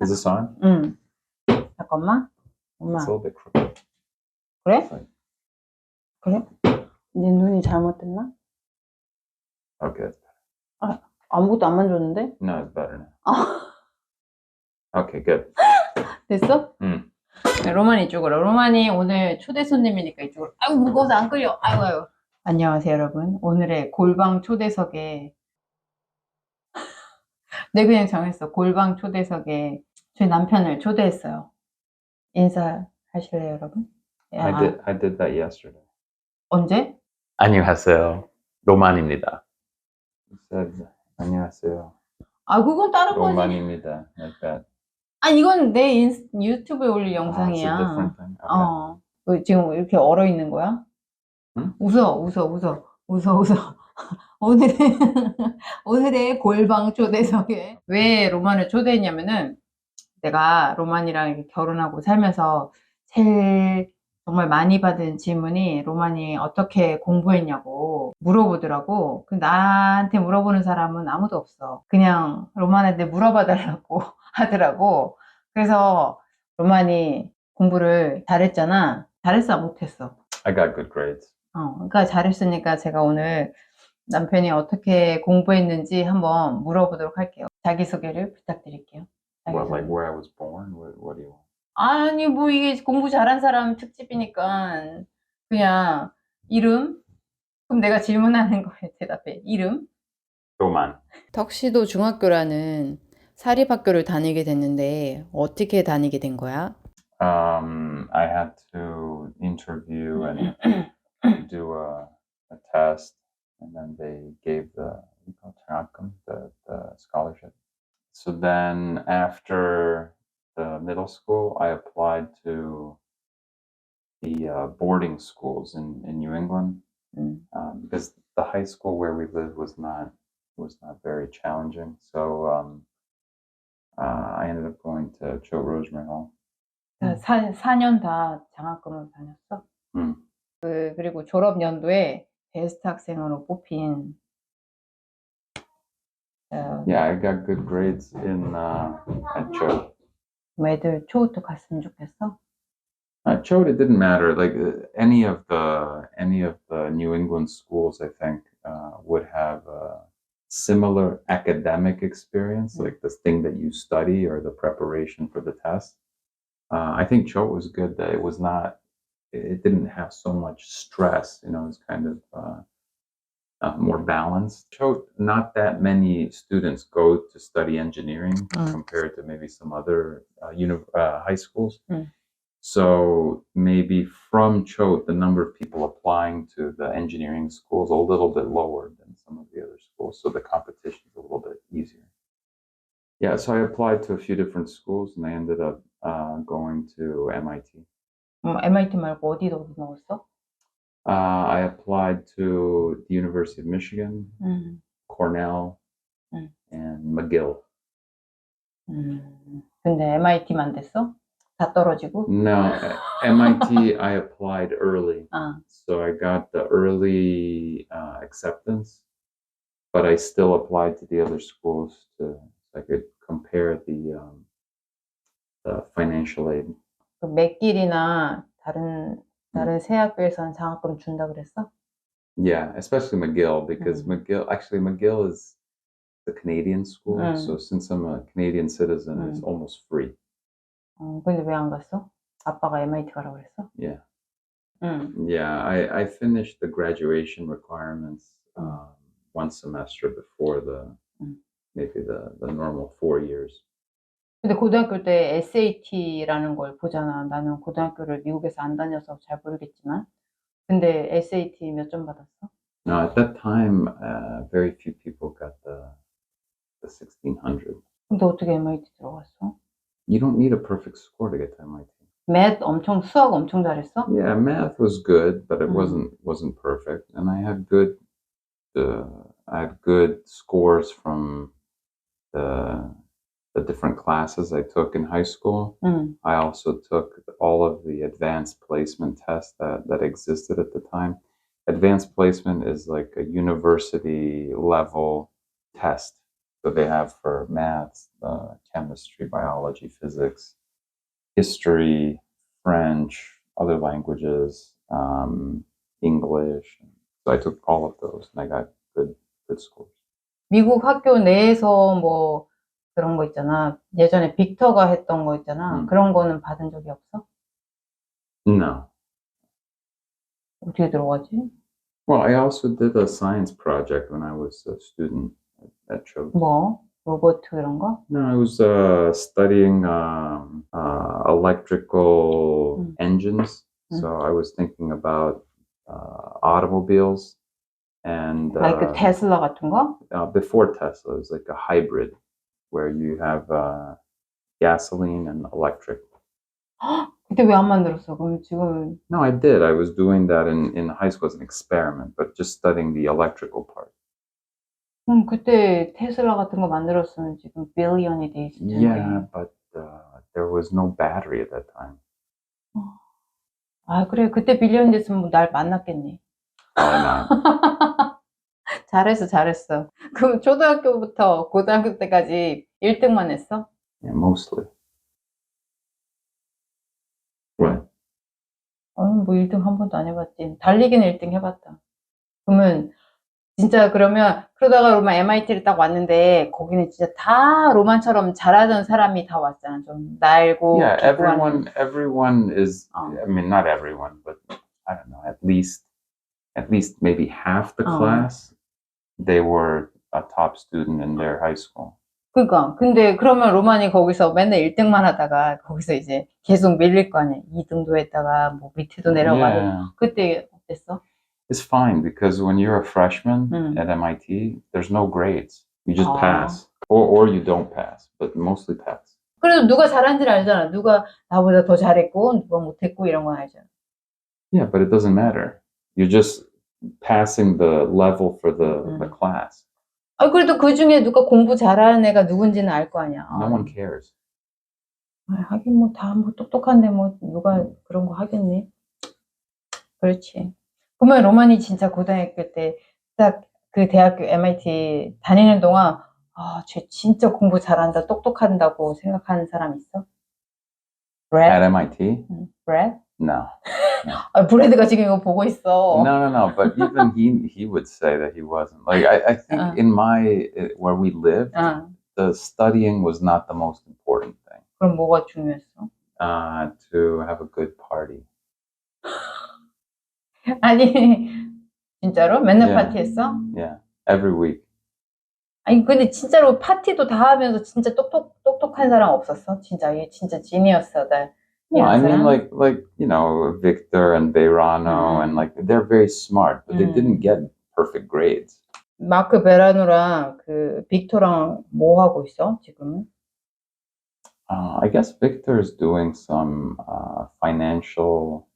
Is this on? 응. 잠깐만. 엄마. It's a little bit crooked. 그래? 그래? 내 눈이 잘못됐나? Okay. 아무것도 안 만졌는데? No, it's better now. Okay, good. 됐어? 응. 네, 로마니 이쪽으로. 로마니 오늘 초대 손님이니까 이쪽으로. 아이고 무거워서 안 끌려. 아이고. 안녕하세요 여러분. 오늘의 골방 초대석에 네 그냥 정했어. 골방 초대석에 저희 남편을 초대했어요. 인사하실래요 여러분? I did that yesterday. 언제? 안녕하세요. 로만입니다. Said, 안녕하세요. 아 그건 다른 거지. 로만입니다. Like that. 아 이건 내 유튜브에 올릴 It's a 영상이야. different thing. Okay. 너 지금 이렇게 얼어 있는 거야? 응? 웃어. 오늘의 골방 초대석에 왜 로만을 초대했냐면은 내가 로만이랑 이렇게 결혼하고 살면서 제일 정말 많이 받은 질문이 로만이 어떻게 공부했냐고 물어보더라고. 나한테 물어보는 사람은 아무도 없어. 그냥 로만한테 물어봐 달라고 하더라고. 그래서 로만이 공부를 잘했잖아. 잘했어, 못했어? I got good grades. 그러니까 잘했으니까 제가 오늘 남편이 어떻게 공부했는지 한번 물어보도록 할게요. 자기소개를 부탁드릴게요. What, like where I was born? What do you want? 아니 뭐 이게 공부 잘한 사람 특집이니까 그냥 이름? 그럼 내가 질문하는 거에 대답해. 이름? 로만. 덕시도 중학교라는 사립학교를 다니게 됐는데 어떻게 다니게 된 거야? I had to interview and do a test, and then they gave the 장학금, the scholarship. So then after the middle school, I applied to the boarding schools in New England because the high school where we lived was not very challenging. So I ended up going to Choate Rosemary Hall. 4년 다 장학금을 다녔어? 그리고 졸업 연도에 베스트 학생으로 뽑힌 Yeah, I got good grades in at Choate. 애들 초우트 갔으면 좋겠어? At Choate, it didn't matter. Like any of the New England schools, I think would have a similar academic experience, like the thing that you study or the preparation for the test. I think Choate was good that it didn't have so much stress. You know, it's kind of more balanced. Choate, not that many students go to study engineering compared to maybe some other high schools. So maybe from Choate, the number of people applying to the engineering schools a little bit lower than some of the other schools. So the competition is a little bit easier. Yeah, so I applied to a few different schools and I ended up going to MIT. MIT 말고 어디 넣었어? I applied to the University of Michigan, Cornell, and McGill. 근데 MIT만 됐어? 다 떨어지고? No, MIT I applied early. So I got the early acceptance, but I still applied to the other schools so I could compare the financial aid. 맥길이나 다른 새 학교에서는 장학금 준다 그랬어? Yeah, especially McGill because McGill is the Canadian school. So since I'm a Canadian citizen, it's almost free. 근데 왜 안 갔어? 아빠가 MIT 가라고 그랬어? Yeah. Yeah, I finished the graduation requirements one semester before maybe the normal 4 years. 근데 고등학교 때 SAT라는 걸 보잖아. 나는 고등학교를 미국에서 안 다녀서 잘 모르겠지만. 근데 SAT 몇 점 받았어? No, at that time, very few people got the 1600. 근데 어떻게 MIT 들어갔어? You don't need a perfect score to get to MIT. 수학 엄청 잘했어? Yeah, math was good, but it wasn't perfect, and I had good scores from the different classes I took in high school. I also took all of the advanced placement tests that existed at the time. Advanced placement is like a university level test So they have for maths, chemistry, biology, physics, history, French, other languages, English. So I took all of those and I got good scores. 미국 학교 내에서 뭐 그런 거 있잖아. 예전에 빅터가 했던 거 있잖아. 그런 거는 받은 적이 없어? No. 어떻게 들어가지? Well, I also did a science project when I was a student at Choate. 뭐? 로봇 이런 거? No, I was studying electrical engines. So I was thinking about automobiles and like 테슬라 같은 거? before Tesla, it was like a hybrid where you have gasoline and electric. 그때 왜 안 만들었어? 그럼 지금 No, I did. I was doing that in high school as an experiment, but just studying the electrical part. 그때 테슬라 같은 거 만들었으면 지금 빌리언이 돼 있을 텐데. Yeah, but there was no battery at that time. 아, 그래. 그때 빌리언 됐으면 날 만났겠네. 잘했어. 그럼 초등학교부터 고등학교 때까지 1등만 했어? Yeah, mostly. What? 뭐 1등 한 번도 안 해봤지. 달리기는 1등 해봤다. 그러면 진짜 그러면 그러다가 로만 MIT를 딱 왔는데 거기는 진짜 다 로만처럼 잘하던 사람이 다 왔잖아. 좀 날고 Yeah, 기구하는. everyone is. I mean, not everyone, but I don't know. At least maybe half the class, they were a top student in their high school. 그러니까 근데 그러면 로만이 거기서 맨날 1등만 하다가 거기서 이제 계속 밀릴 거 아니야. 2등도 했다가 뭐 밑에도 내려가고. Yeah. 그때 어땠어? It's fine because when you're a freshman at MIT, there's no grades. You just pass, or you don't pass, but mostly pass. 그래도 누가 잘한지는 알잖아. 누가 나보다 더 잘했고 누가 못했고 이런 건 알잖아. Yeah, but it doesn't matter. You're just passing the level for the class. 아, 그래도 그 중에 누가 공부 잘하는 애가 누군지는 알 거 아니야. No one cares. 하긴 뭐 다 뭐 똑똑한데 뭐 누가 그런 거 하겠니? 그렇지. 그러면 로만이 진짜 고등학교 때 딱 그 대학교 MIT 다니는 동안 쟤 진짜 공부 잘한다, 똑똑한다고 생각하는 사람 있어? At MIT? 브래드? No. 브래드가 지금 이거 보고 있어. No. But even he would say that he wasn't. Like I think in where we lived, the studying was not the most important thing. 그럼 뭐가 중요했어? To have a good party. 아니 진짜로? 맨날 파티했어? Yeah, every week. 아니 근데 진짜로 파티도 다 하면서 진짜 똑똑한 사람 없었어? 진짜 얘 진짜 지니어스다. Well, I mean, like you know, Victor and Beirano, and like they're very smart, but they didn't get perfect grades. 마크 베라노랑 그 빅토랑 뭐 하고 있어 지금은? I guess Victor is doing some financial,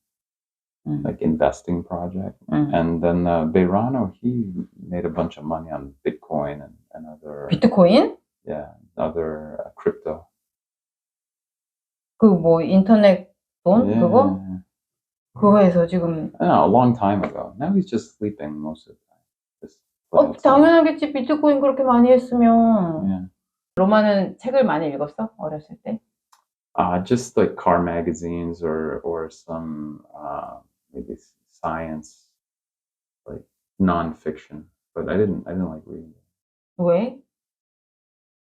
like investing project, and then Beirano, he made a bunch of money on Bitcoin and other. 비트코인? Yeah, other crypto. 그 뭐 인터넷 돈 Yeah. 그거? 그거에서 지금. No, a long time ago. Now he's just sleeping most of the time. Just 당연하겠지. 비트코인 그렇게 많이 했으면. Yeah. 로마는 책을 많이 읽었어? 어렸을 때? Just like car magazines or some maybe science, like non-fiction. But I didn't like reading. 왜?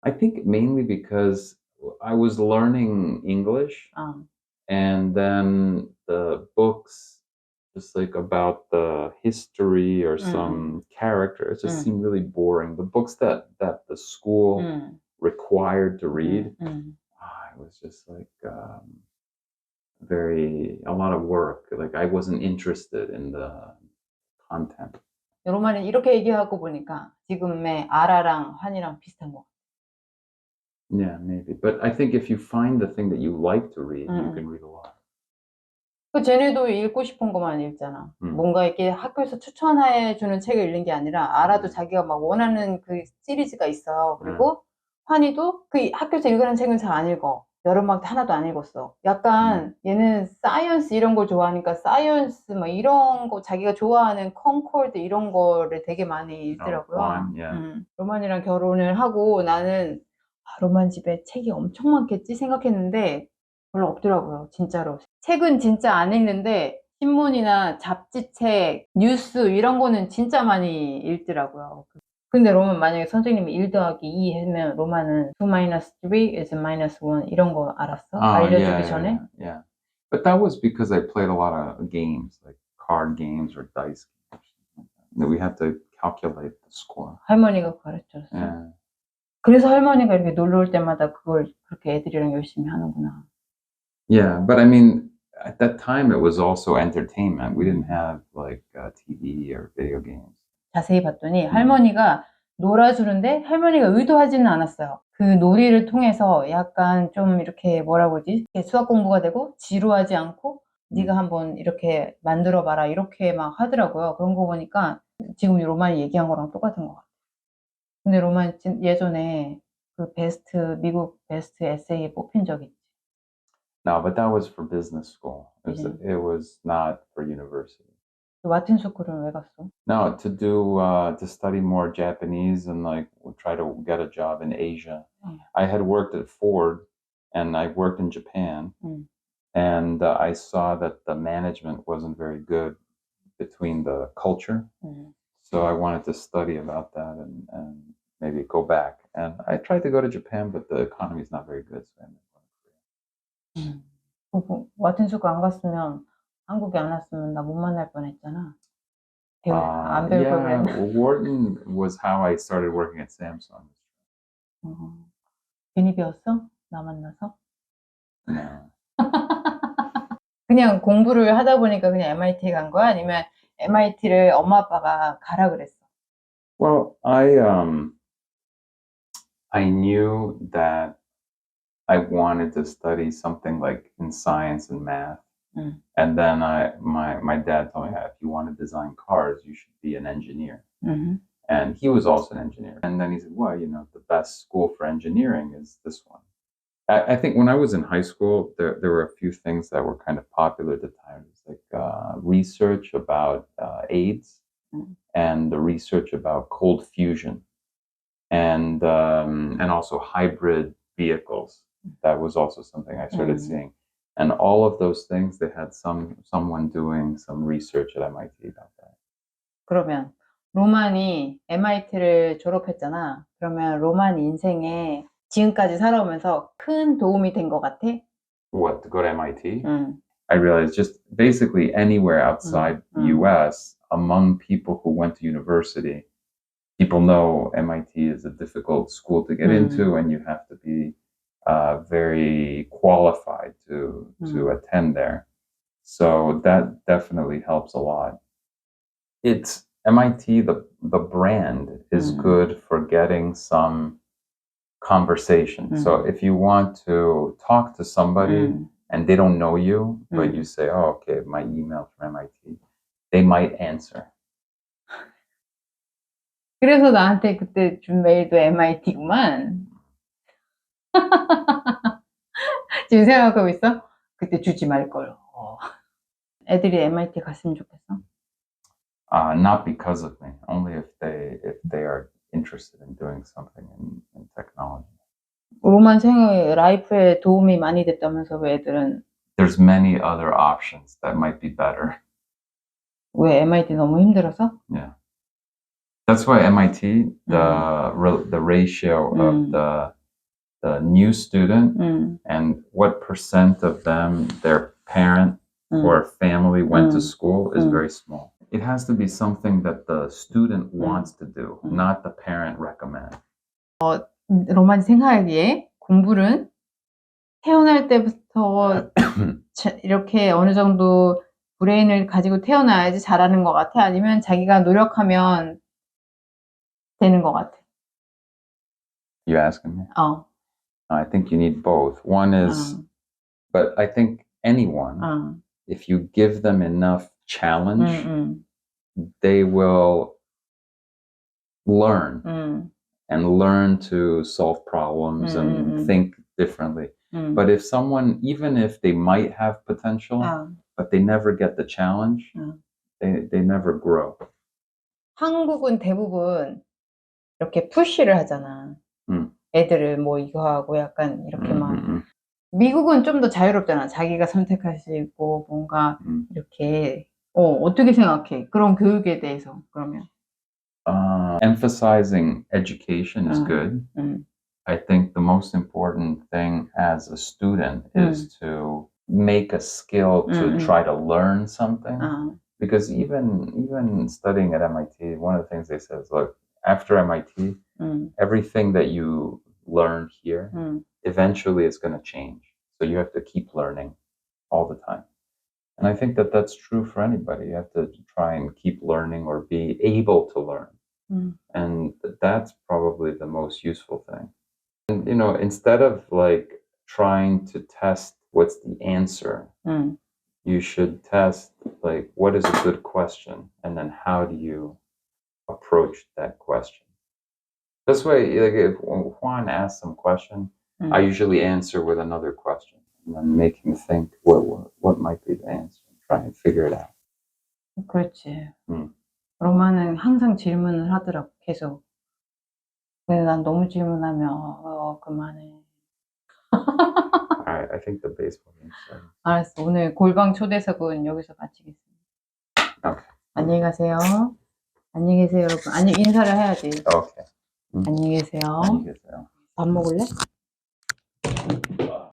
I think mainly because I was learning English, and then the books, just like about the history or some characters, just seemed really boring. The books that the school required to read, it was just like a lot of work. Like I wasn't interested in the content. 로마는 이렇게 얘기하고 보니까 지금의 아라랑 환이랑 비슷한 거. Yeah, maybe. But I think if you find the thing that you like to read, you can read a lot. 쟤네도 읽고 싶은 것만 읽잖아. 뭔가 이렇게 학교에서 추천해 주는 책을 읽는 게 아니라 알아도 자기가 막 원하는 그 시리즈가 있어. 그리고 환이도 그 학교에서 읽으라는 책은 잘 안 읽어. 여름방학 때 하나도 안 읽었어. 약간 얘는 사이언스 이런 걸 좋아하니까 사이언스 막 이런 거 자기가 좋아하는 컨코드 이런 거를 되게 많이 읽더라고요. yeah. 로만이랑 결혼을 하고 나는 로만 집에 책이 엄청 많겠지 생각했는데 별로 없더라고요. 진짜로. 책은 진짜 안 읽는데 신문이나 잡지책, 뉴스 이런 거는 진짜 많이 읽더라고요. 근데 로만 만약에 선생님이 1 더하기 2 하면 로만은 2 minus 3 is minus 1 이런 거 알았어? 알려주기 전에? Yeah. But that was because I played a lot of games, like card games or dice games. That we had to calculate the score. 할머니가 가르쳐줬어. Yeah. 그래서 할머니가 이렇게 놀러 올 때마다 그걸 그렇게 애들이랑 열심히 하는구나. Yeah, but I mean, at that time it was also entertainment. We didn't have like TV or video games. 자세히 봤더니 할머니가 놀아주는데 할머니가 의도하지는 않았어요. 그 놀이를 통해서 약간 좀 이렇게 뭐라고 그러지? 수학 공부가 되고 지루하지 않고 네가 한번 이렇게 만들어 봐라 이렇게 막 하더라고요. 그런 거 보니까 지금 로만이 얘기한 거랑 똑같은 것 같아요. 근데 로만 예전에 그 미국 베스트 에세이에 뽑힌 적 있지. No, but that was for business school. It was not for university. 와튼스쿨은 왜 갔어? No, to study more Japanese and like try to get a job in Asia. I had worked at Ford and I worked in Japan, and I saw that the management wasn't very good between the culture. So I wanted to study about that and maybe go back. And I tried to go to Japan, but the economy is not very good. So I ended up going to Korea. 와튼스쿨 안 갔으면 한국에 안 왔으면 나 못 만날 뻔했잖아. 안 배울 걸 Yeah, 그랬나? Wharton was how I started working at Samsung. 괜히 배웠어? 나 만나서? No. 그냥 공부를 하다 보니까 그냥 MIT 간 거야? 아니면 MIT를 엄마 아빠가 가라 그랬어? Well, I knew that I wanted to study something like in science and math. And then my dad told me, if you want to design cars, you should be an engineer. And he was also an engineer. And then he said, well, the best school for engineering is this one. I think when I was in high school, there were a few things that were kind of popular at the time. It was like research about AIDS and the research about cold fusion and also hybrid vehicles. That was also something I started seeing. And all of those things, they had someone doing some research at MIT about that. 그러면 로만이 MIT를 졸업했잖아. 그러면 로만 인생에 지금까지 살아오면서 큰 도움이 된 것 같아? What, to go to MIT? I realized just basically anywhere outside the US, among people who went to university, people know MIT is a difficult school to get into, and you have to be very qualified to attend there. So that definitely helps a lot. It's MIT, the brand is good for getting some conversation. So if you want to talk to somebody and they don't know you, but you say, oh, okay, my email from MIT, they might answer. 그래서 나한테 그때 준 메일도 MIT구만. 지금 생각하고 있어? 그때 주지 말걸. 애들이 MIT 갔으면 좋겠어? Not because of me, only if they are interested in doing something in technology. 로만 생애 라이프에 도움이 많이 됐다면서 왜 애들은? There's many other options that might be better. 왜 MIT 너무 힘들어서? Yeah. That's why MIT, the ratio of the new student and what percent of them, their parent or family went to school is very small. It has to be something that the student wants to do, not the parent recommend. 로만이 생각하기에 공부는 태어날 때부터 이렇게 어느 정도 브레인을 가지고 태어나야지 잘하는 것 같아? 아니면 자기가 노력하면 되는 것 같아? You asking me? I think you need both. One is, but I think anyone, if you give them enough challenge, they will learn and learn to solve problems and think differently. But if someone, even if they might have potential, but they never get the challenge, they never grow. 한국은 대부분 이렇게 푸시를 하잖아. 애들을 뭐 이거 하고 약간 이렇게 막. 미국은 좀 더 자유롭잖아. 자기가 선택할 수 있고 뭔가 이렇게. 어떻게 생각해? 그런 교육에 대해서 그러면? Emphasizing education is good. I think the most important thing as a student is to make a skill to try to learn something. Because even studying at MIT, one of the things they said is, look, after MIT, everything that you learn here, eventually it's going to change. So you have to keep learning all the time. And I think that that's true for anybody. You have to try and keep learning or be able to learn. And that's probably the most useful thing. And, you know, instead of like trying to test what's the answer, you should test like what is a good question, and then how do you approach that question. This way, like if Juan asks some question, I usually answer with another question and then make him think what might be the answer and try and figure it out. 그렇지. 로마는 항상 질문을 하더라고, 계속. 근데 난 너무 질문하면 그만해. I think the baseball makes sense. 알았어. 오늘 골방 초대석은 여기서 마치겠습니다. Okay. 안녕히 가세요. 안녕히 계세요, 여러분. 인사를 해야지. Okay. 안녕히 계세요. 안녕히 계세요. 밥 먹을래?